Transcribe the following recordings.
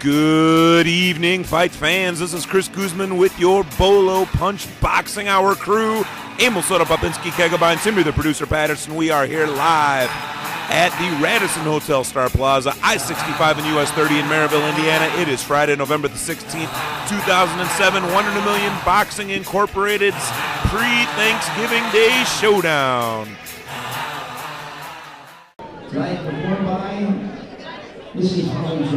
Good evening, fight fans. This is Chris Guzman with your Bolo Punch Boxing Hour crew. Emil Soda, Popinski, Kegabine, Timmy, the producer, Patterson. We are here live at the Radisson Hotel Star Plaza, I-65 and US 30 in Merrillville, Indiana. It is Friday, November the 16th, 2007. 1 in a Million Boxing Incorporated's pre-Thanksgiving Day Showdown. Tonight, performed by Mrs. Holmes.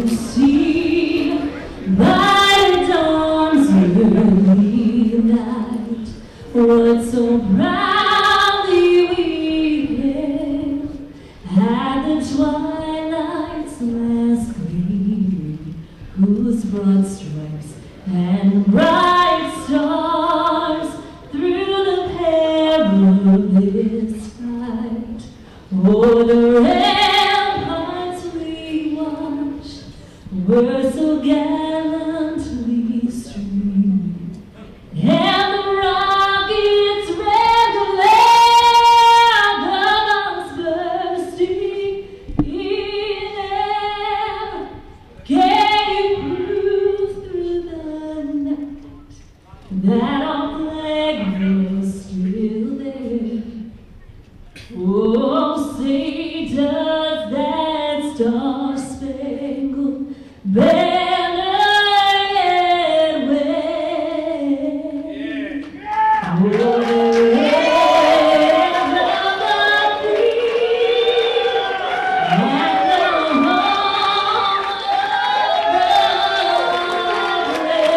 You see by the dawn's early light what so proudly we hailed at the twilight's last gleam, whose broad stripes and bright stars through the perilous fight o'er the ramparts we watched were so gallantly streamed, and the rockets red glare, guns bursting in air, gave proof through the night that our flag was still there. Oh, say does that star-spangled banner yet wave? Oh, the land of the free and the home of the brave.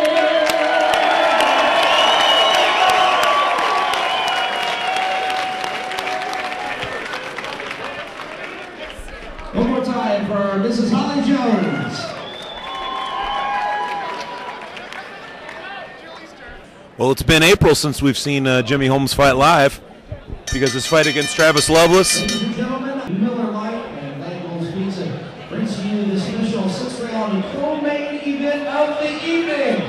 One more time for Mrs. Holly Jones. Well, it's been April since we've seen Jimmy Holmes fight live because his fight against Travis Loveless. Ladies and gentlemen, Miller Lite and Langholm's Pizza brings to you this initial 6th-round co-main event of the evening.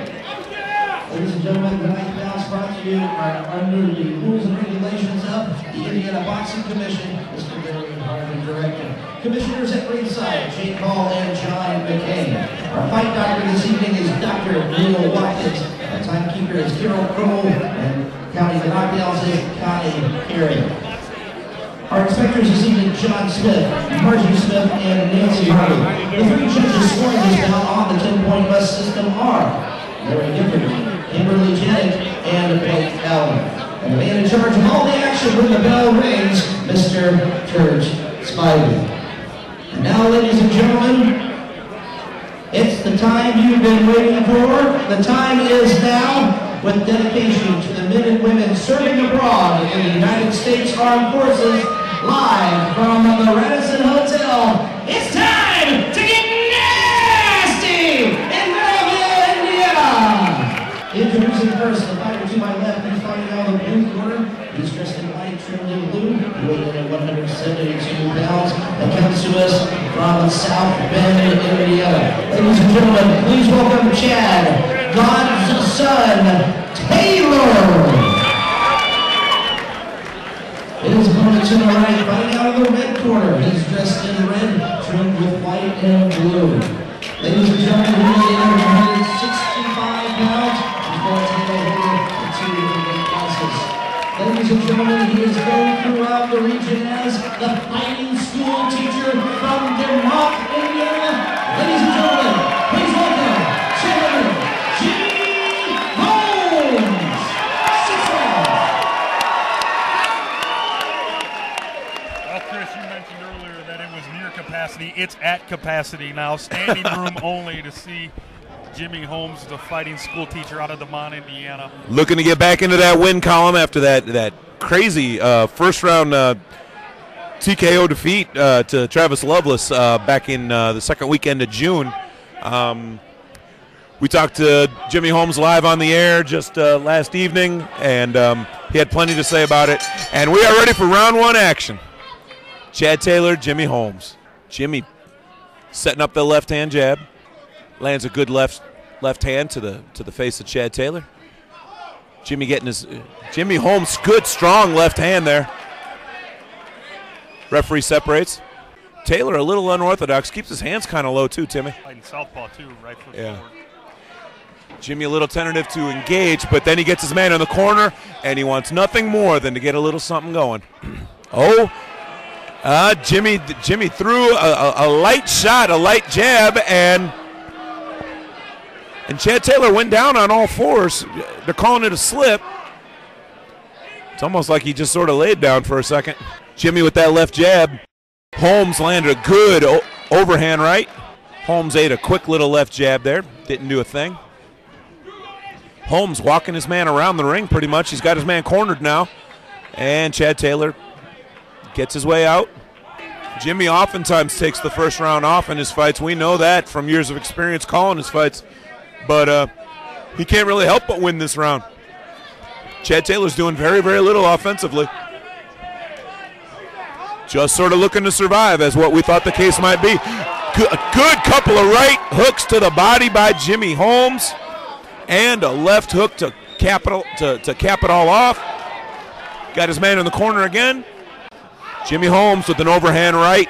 Ladies and gentlemen, tonight's bouts brought to you are under the rules and regulations of the Indiana Boxing Commission. Mr. Barry Harvey, Director. Commissioners at ringside, Jake Hall and John McCain. Our fight doctor this evening is Dr. Neil Watkins. Our timekeeper is Carol Kroll, and counting the knockdowns is Connie Carey. Our inspectors this evening, John Smith, Margie Smith, and Nancy Harvey. The three judges scoring this bout on the 10-point bus system are Larry Gifford, Kimberly Janet, and Blake Allen. And the man in charge of all the action when the bell rings, Mr. Church Spivey. And now, ladies and gentlemen, it's the time you've been waiting for. The time is now, with dedication to the men and women serving abroad in the United States Armed Forces, live from the Radisson Hotel. It's time to get nasty in Merrillville, Indiana. Introducing first the fighter to my left. He's fighting out of the blue corner. He's dressed in white, trimmed in blue. He weighs in at 172 pounds. And comes to us from South Bend, Indiana. Ladies and gentlemen, please welcome Chad, God's son, Taylor. His opponent to the right, fighting out of the red corner. He's dressed in red, trimmed with white and blue. Ladies and gentlemen, he weighs in at 165 pounds. He's going to take over the two different classes. Ladies and gentlemen, he is known throughout the region as the fighting school teacher from Demont, Indiana. Ladies and gentlemen, please welcome Chairman Jimmy Holmes. 6 rounds. Well, Chris, you mentioned earlier that it was near capacity. It's at capacity now. Standing room only to see Jimmy Holmes, the fighting school teacher out of Demont, Indiana. Looking to get back into that win column after that crazy first-round TKO defeat to Travis Loveless back in the second weekend of June. We talked to Jimmy Holmes live on the air just last evening, and he had plenty to say about it. And we are ready for round one action. Chad Taylor, Jimmy Holmes. Jimmy setting up the left-hand jab. Lands a good left hand to the face of Chad Taylor. Jimmy Holmes, good strong left hand there. Referee separates. Taylor, a little unorthodox, keeps his hands kind of low too, Timmy. Fighting southpaw too, right foot Yeah. forward. Jimmy a little tentative to engage, but then he gets his man in the corner, and he wants nothing more than to get a little something going. Jimmy threw a light shot, a light jab, and Chad Taylor went down on all fours. They're calling it a slip. It's almost like he just sort of laid down for a second. Jimmy with that left jab. Holmes landed a good overhand right. Holmes ate a quick little left jab there. Didn't do a thing. Holmes walking his man around the ring pretty much. He's got his man cornered now. And Chad Taylor gets his way out. Jimmy oftentimes takes the first round off in his fights. We know that from years of experience calling his fights. But he can't really help but win this round. Chad Taylor's doing very, very little offensively. Just sort of looking to survive as what we thought the case might be. A good couple of right hooks to the body by Jimmy Holmes. And a left hook to cap it all off. Got his man in the corner again. Jimmy Holmes with an overhand right.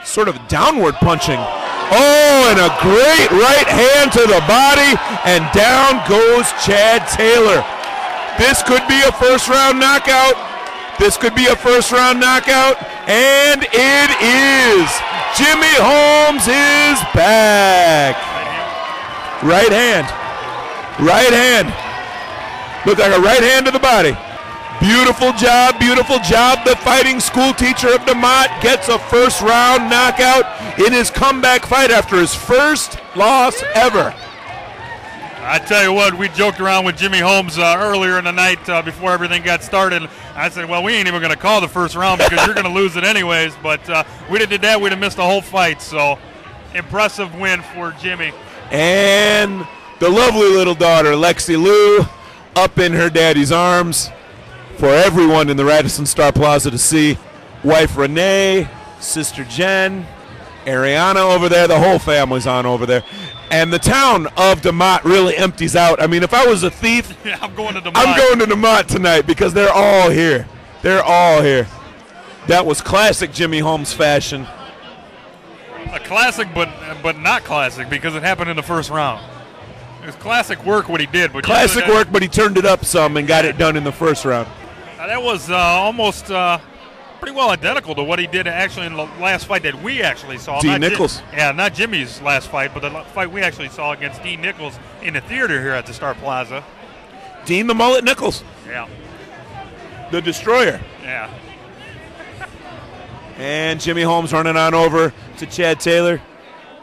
Sort of downward punching. Oh, and a great right hand to the body. And down goes Chad Taylor. This could be a first-round knockout. This could be a first-round knockout. And it is. Jimmy Holmes is back. Right hand. Right hand. Looked like a right hand to the body. Beautiful job, beautiful job. The fighting school teacher of DeMott gets a first-round knockout in his comeback fight after his first loss ever. I tell you what, we joked around with Jimmy Holmes earlier in the night before everything got started. I said, well, we ain't even going to call the first round because you're going to lose it anyways. But we did that, we'd have missed the whole fight. So impressive win for Jimmy. And the lovely little daughter, Lexi Lou, up in her daddy's arms for everyone in the Radisson Star Plaza to see. Wife Renee, sister Jen, Ariana over there, the whole family's on over there. And the town of DeMott really empties out. I mean, if I was a thief, yeah, I'm going to DeMott. I'm going to DeMott tonight because they're all here. They're all here. That was classic Jimmy Holmes fashion. A classic, but not classic because it happened in the first round. It was classic work what he did. But classic work, but he turned it up some and got it done in the first round. That was almost pretty well identical to what he did actually in the last fight that we actually saw. Dean Nichols. Not Jimmy's last fight, but the fight we actually saw against Dean Nichols in the theater here at the Star Plaza. Dean the Mullet Nichols. Yeah. The Destroyer. Yeah. And Jimmy Holmes running on over to Chad Taylor,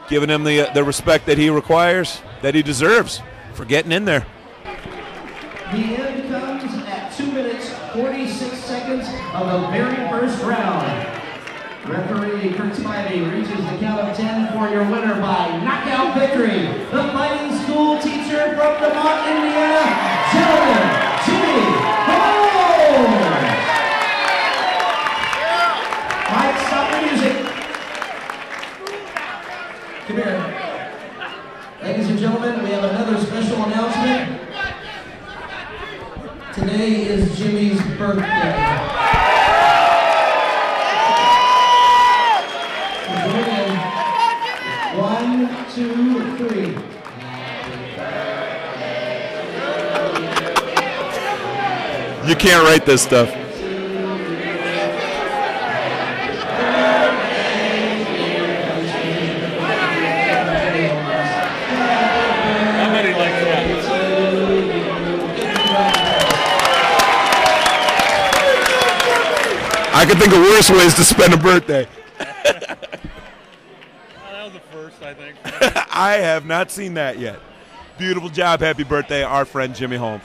giving him the respect that he requires, that he deserves for getting in there. The end comes at 2 minutes, 46 seconds of the very first round. Referee Kurt Spivey reaches the count of 10 for your winner by knockout victory. The fighting school teacher from DeMott, Indiana, gentlemen, Jimmy Holmes. Mike, stop the music. Come here. Ladies and gentlemen, we have another special announcement. Today is Jimmy's birthday. One, two, three. You can't write this stuff. I can think of worse ways to spend a birthday. That was the first, I think. I have not seen that yet. Beautiful job. Happy birthday, our friend Jimmy Holmes.